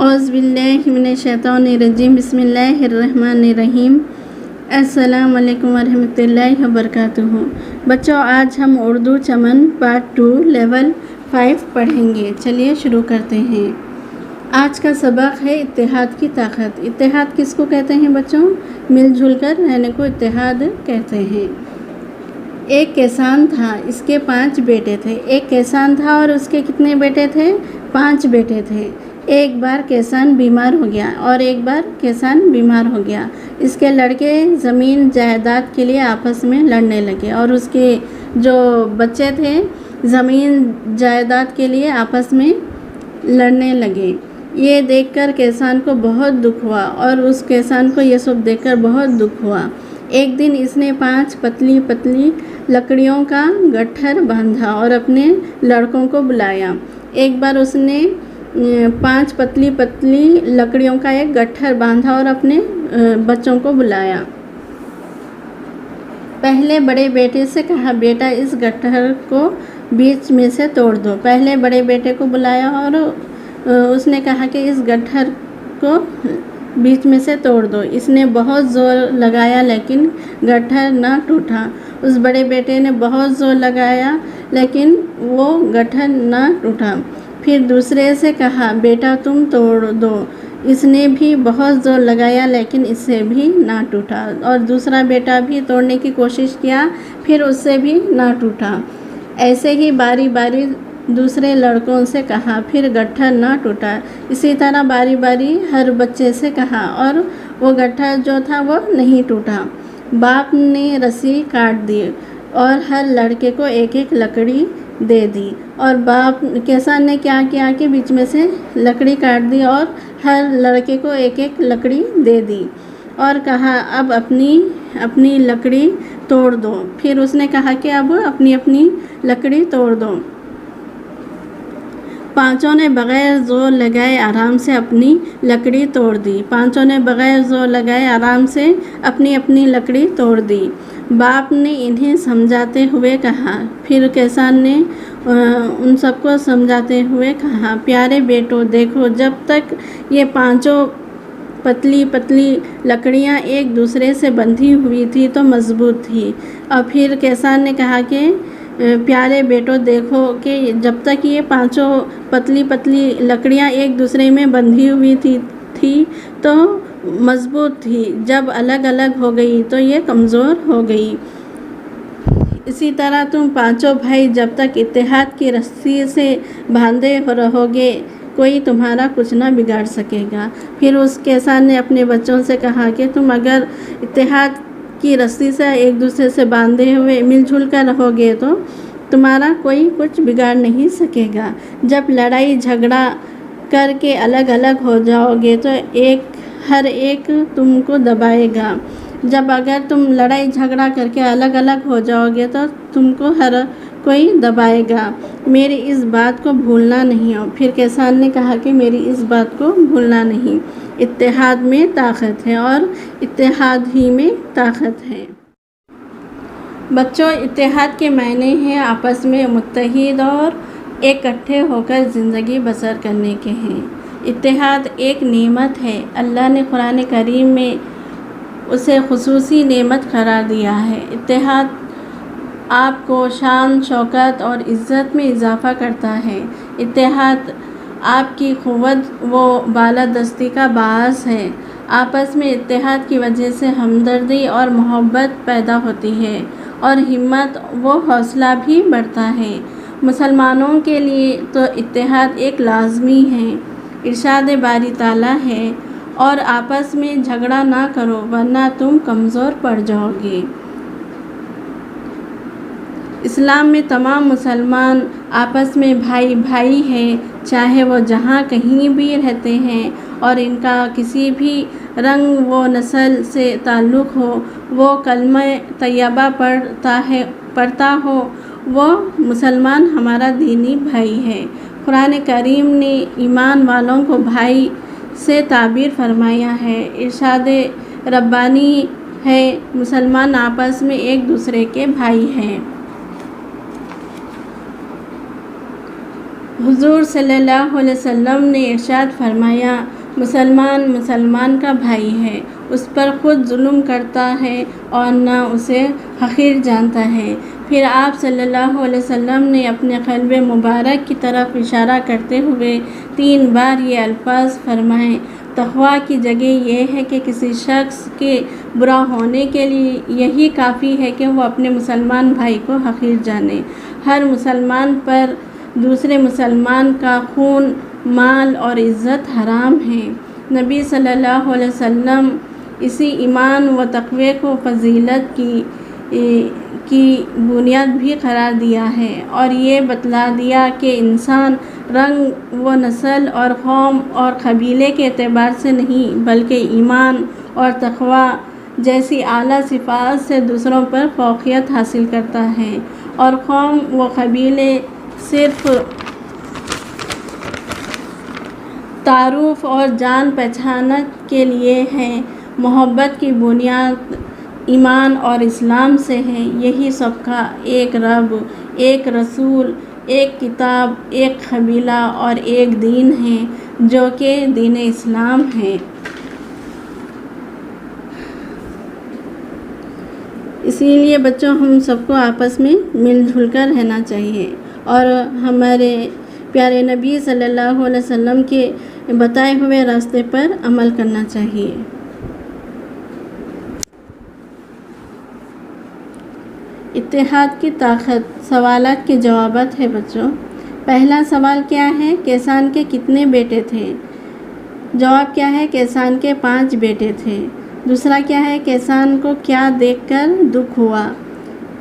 औज़ुबिल्लाहिमिनश्शैतानिर्रजीम बिस्मिल्लाहिर्रहमानिर्रहीम। अस्सलाम वालेकुम वरहमतुल्लाहि वबरकातुहू। बच्चों, आज हम उर्दू चमन पार्ट 2 लेवल 5 पढ़ेंगे। चलिए शुरू करते हैं। आज का सबक है इत्तेहाद की ताकत। इत्तेहाद किसको कहते हैं बच्चों? मिलजुल कर रहने को इत्तेहाद कहते हैं। एक किसान था, इसके 5 बेटे थे। एक किसान था और उसके कितने बेटे थे? 5 बेटे थे। एक बार किसान बीमार हो गया और एक बार किसान बीमार हो गया। इसके लड़के ज़मीन जायदाद के लिए आपस में लड़ने लगे और उसके जो बच्चे थे ज़मीन जायदाद के लिए आपस में लड़ने लगे। ये देखकर किसान को बहुत दुख हुआ और उस किसान को ये सब देखकर बहुत दुख हुआ। एक दिन इसने 5 पतली पतली लकड़ियों का गट्ठर बांधा और अपने लड़कों को बुलाया। एक बार उसने 5 पतली पतली लकड़ियों का एक गट्ठर बांधा और अपने बच्चों को बुलाया। पहले बड़े बेटे से कहा, बेटा इस गट्ठर को बीच में से तोड़ दो। पहले बड़े बेटे को बुलाया और उसने कहा कि इस गट्ठर को बीच में से तोड़ दो। इसने बहुत ज़ोर लगाया लेकिन गट्ठर ना टूटा। उस बड़े बेटे ने बहुत ज़ोर लगाया लेकिन वो गट्ठर ना टूटा। फिर दूसरे से कहा, बेटा तुम तोड़ दो। इसने भी बहुत ज़ोर लगाया लेकिन इससे भी ना टूटा। और दूसरा बेटा भी तोड़ने की कोशिश किया, फिर उससे भी ना टूटा। ऐसे ही बारी बारी दूसरे लड़कों से कहा, फिर गट्ठर ना टूटा। इसी तरह बारी बारी हर बच्चे से कहा और वो गट्ठर जो था वो नहीं टूटा। बाप ने रस्सी काट दी और हर लड़के को एक एक लकड़ी दे दी। और बाप किसान ने क्या किया कि बीच में से लकड़ी काट दी और हर लड़के को एक एक लकड़ी दे दी और कहा, अब अपनी अपनी लकड़ी तोड़ दो। फिर उसने कहा कि अब अपनी अपनी लकड़ी तोड़ दो। पांचों ने बग़ैर ज़ोर लगाए आराम से अपनी लकड़ी तोड़ दी। पांचों ने बग़ैर ज़ोर लगाए आराम से अपनी अपनी लकड़ी तोड़ दी। बाप ने इन्हें समझाते हुए कहा, फिर किसान ने उन सबको समझाते हुए कहा, प्यारे बेटो देखो, जब तक ये पांचों पतली पतली लकड़ियाँ एक दूसरे से बंधी हुई थी तो मज़बूत थी। और फिर किसान ने कहा कि प्यारे बेटो देखो कि जब तक ये पांचों पतली पतली लकड़ियाँ एक दूसरे में बंधी हुई थी तो मज़बूत थी। जब अलग अलग हो गई तो ये कमज़ोर हो गई। इसी तरह तुम पांचों भाई जब तक इत्तेहाद की रस्सी से बांधे रहोगे कोई तुम्हारा कुछ ना बिगाड़ सकेगा। फिर उस किसान ने अपने बच्चों से कहा कि तुम अगर इत्तेहाद की रस्सी से एक दूसरे से बांधे हुए मिलजुल कर रहोगे तो तुम्हारा कोई कुछ बिगाड़ नहीं सकेगा। जब लड़ाई झगड़ा करके अलग अलग हो जाओगे तो हर एक तुमको दबाएगा। जब अगर तुम लड़ाई झगड़ा करके अलग अलग हो जाओगे तो तुमको हर कोई दबाएगा। मेरी इस बात को भूलना नहीं हो। फिर किसान ने कहा कि मेरी इस बात को भूलना नहीं। इत्तेहाद में ताकत है और इत्तेहाद ही में ताकत है। बच्चों, इत्तेहाद के मायने हैं आपस में मुत्तहिद और इकट्ठे होकर ज़िंदगी बसर करने के हैं। इत्तेहाद एक नेमत है। अल्लाह ने कुरान करीम में उसे खुसूसी नेमत करार दिया है। इत्तेहाद आपको शान, शौकत और इज़्ज़त में इजाफ़ा करता है। इत्तेहाद आपकी क़ुव्वत व बालादस्ती का बाअस है। आपस में इत्तेहाद की वजह से हमदर्दी और मोहब्बत पैदा होती है और हिम्मत व हौसला भी बढ़ता है। मुसलमानों के लिए तो इत्तेहाद एक लाज़मी है। इरशाद बारी ताला है, और आपस में झगड़ा ना करो वरना तुम कमज़ोर पड़ जाओगे। इस्लाम में तमाम मुसलमान आपस में भाई भाई हैं, चाहे वो जहाँ कहीं भी रहते हैं और इनका किसी भी रंग व नस्ल से ताल्लुक़ हो, वो कलमा तैयबा पढ़ता हो, वो मुसलमान हमारा दीनी भाई है। कुरान करीम ने ईमान वालों को भाई से ताबीर फरमाया है। इरशाद रब्बानी है, मुसलमान आपस में एक दूसरे के भाई हैं। हुजूर सल्लल्लाहु अलैहि वसल्लम ने इरशाद फरमाया, मुसलमान मुसलमान का भाई है, उस पर ख़ुद जुल्म करता है और न उसे हक़ीर जानता है। फिर आप सल्लल्लाहु अलैहि वसल्लम ने अपने क़ल्ब मुबारक की तरफ इशारा करते हुए 3 बार ये अल्फाज फरमाए, तक़वा की जगह ये है कि किसी शख्स के बुरा होने के लिए यही काफ़ी है कि वो अपने मुसलमान भाई को हक़ीर जाने। हर मुसलमान पर दूसरे मुसलमान का खून, माल और इज़्ज़त हराम है। नबी सल्लल्लाहु अलैहि वसल्लम इसी ईमान व तक़वे को फ़जीलत की बुनियाद भी करार दिया है और ये बतला दिया कि इंसान रंग व नस्ल और कौम और कबीले के एतबार से नहीं बल्कि ईमान और तक़वा जैसी आला सिफ़ात से दूसरों पर फ़ौक़ियत हासिल करता है। और कौम व कबीले सिर्फ़ तारुफ़ और जान पहचान के लिए हैं। मोहब्बत की बुनियाद ईमान और इस्लाम से है। यही सबका एक रब, एक रसूल, एक किताब, एक कबीला और एक दीन है जो कि दीन इस्लाम है। इसीलिए बच्चों, हम सबको आपस में मिलजुल कर रहना चाहिए और हमारे प्यारे नबी सल्लल्लाहु अलैहि वसल्लम के बताए हुए रास्ते पर अमल करना चाहिए। इत्तेहाद की ताकत। सवालात के जवाबात है बच्चों। पहला सवाल क्या है, कैसान के कितने बेटे थे? जवाब क्या है, कैसान के 5 बेटे थे। दूसरा क्या है, कैसान को क्या देखकर दुख हुआ?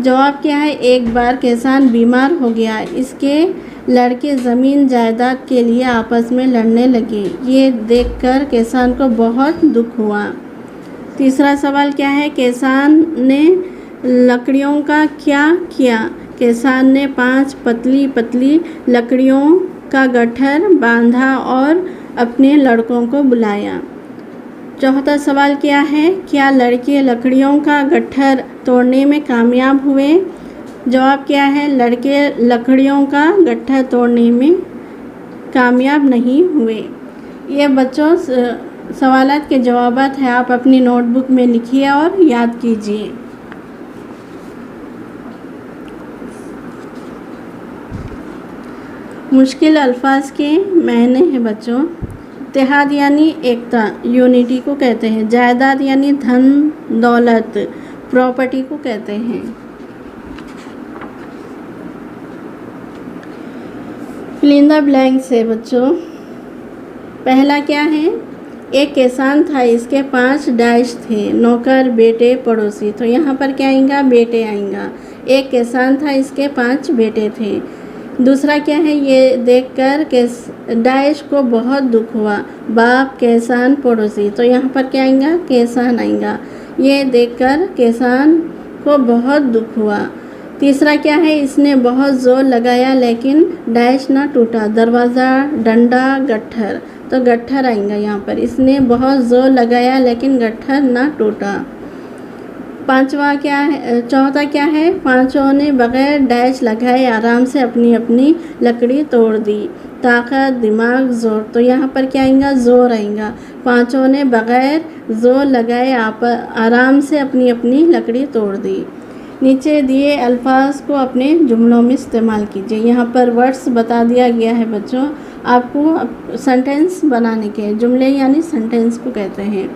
जवाब क्या है, एक बार कैसान बीमार हो गया, इसके लड़के ज़मीन जायदाद के लिए आपस में लड़ने लगे, ये देखकर कैसान को बहुत दुख हुआ। तीसरा सवाल क्या है, कैसान ने लकड़ियों का क्या किया? कैसान ने 5 पतली पतली लकड़ियों का गट्ठर बांधा और अपने लड़कों को बुलाया। चौथा सवाल क्या है, क्या लड़के लकड़ियों का गट्ठर तोड़ने में कामयाब हुए? जवाब क्या है, लड़के लकड़ियों का गट्ठर तोड़ने में कामयाब नहीं हुए। ये बच्चों सवालात के जवाबात हैं, आप अपनी नोटबुक में लिखिए और याद कीजिए। मुश्किल अल्फाज के मायने हैं बच्चों। इत्तेहाद यानी एकता, यूनिटी को कहते हैं। जायदाद यानी धन दौलत, प्रॉपर्टी को कहते हैं। फिल इन द ब्लैंक्स है बच्चों। पहला क्या है, एक किसान था, इसके 5 डैश थे, नौकर, बेटे, पड़ोसी। तो यहाँ पर क्या आएगा, बेटे आएगा। एक किसान था, इसके 5 बेटे थे। दूसरा क्या है, ये देखकर डैश को बहुत दुख हुआ, बाप, किसान, पड़ोसी। तो यहाँ पर क्या आएगा, किसान आएगा। ये देखकर किसान को बहुत दुख हुआ। तीसरा क्या है, इसने बहुत ज़ोर लगाया लेकिन डैश ना टूटा, दरवाज़ा, डंडा, गट्ठर। तो गट्ठर आएगा यहाँ पर। इसने बहुत ज़ोर लगाया लेकिन गट्ठर ना टूटा। पांचवा क्या है, चौथा क्या है, पांचों ने बग़ैर डैश लगाए आराम से अपनी अपनी लकड़ी तोड़ दी। ताकत, दिमाग, ज़ोर। तो यहाँ पर क्या आएगा, ज़ोर आएगा। पांचों ने बग़ैर ज़ोर लगाए आराम से अपनी अपनी लकड़ी तोड़ दी। नीचे दिए अल्फाज को अपने जुमलों में इस्तेमाल कीजिए। यहाँ पर वर्ड्स बता दिया गया है बच्चों, आपको सेंटेंस बनाने के। जुमले यानी सेंटेंस को कहते हैं।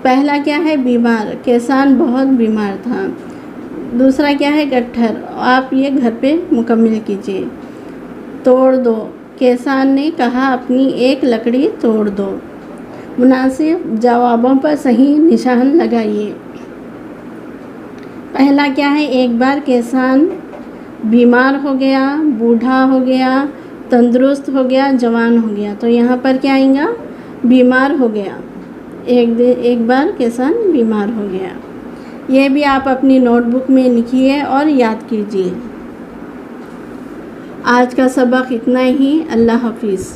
पहला क्या है, बीमार, किसान बहुत बीमार था। दूसरा क्या है, गट्ठर, आप ये घर पे मुकम्मल कीजिए। तोड़ दो, किसान ने कहा अपनी एक लकड़ी तोड़ दो। मुनासिब जवाबों पर सही निशान लगाइए। पहला क्या है, एक बार किसान बीमार हो गया, बूढ़ा हो गया, तंदुरुस्त हो गया, जवान हो गया। तो यहाँ पर क्या आएगा, बीमार हो गया। एक बार किसान बीमार हो गया। ये भी आप अपनी नोटबुक में लिखिए और याद कीजिए। आज का सबक इतना ही। अल्लाह हाफिज़।